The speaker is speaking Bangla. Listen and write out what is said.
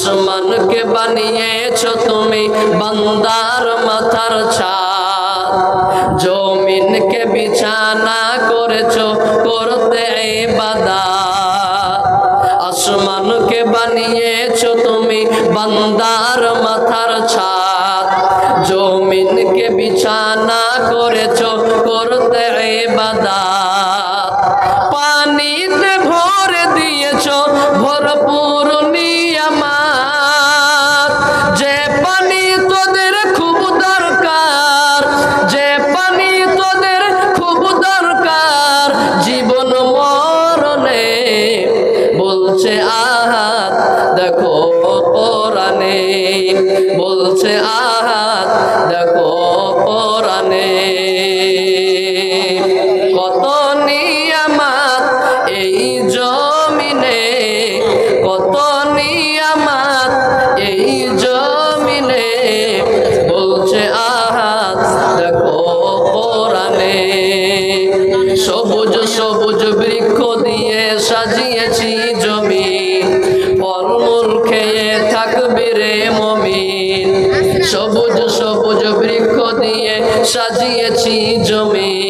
আসমানকে বানিয়েছো তুমি বান্দার মাথার ছাদ, জমিনকে বিছানা করেছো করতে ইবাদত। আসমানকে বানিয়েছো তুমি বান্দার মাথার ছাদ, জমিনকে বিছানা করেছো করতে ইবাদত। পানিতে ভরে দিয়েছো ভরপুর নিয়ামত, যে পানি তোদের খুব দরকার, যে পানি তোদের খুব দরকার জীবন মরণে। বলছে আহাদ দেখো কোরআনে, বলছে আহাদ দেখো কোরআনে। কত নিয়ামত এই জমিনে, কত নিয়ামত এই জমিনে, বলছে আহাদ দেখো কোরআনে। সবুজ সবুজ বৃক্ষ দিয়ে সাজিয়েছি জমিন, ফলমূল খেয়ে থাকবি রে মুমিন। সবুজ সবুজ বৃক্ষ দিয়ে সাজিয়েছি জমিন,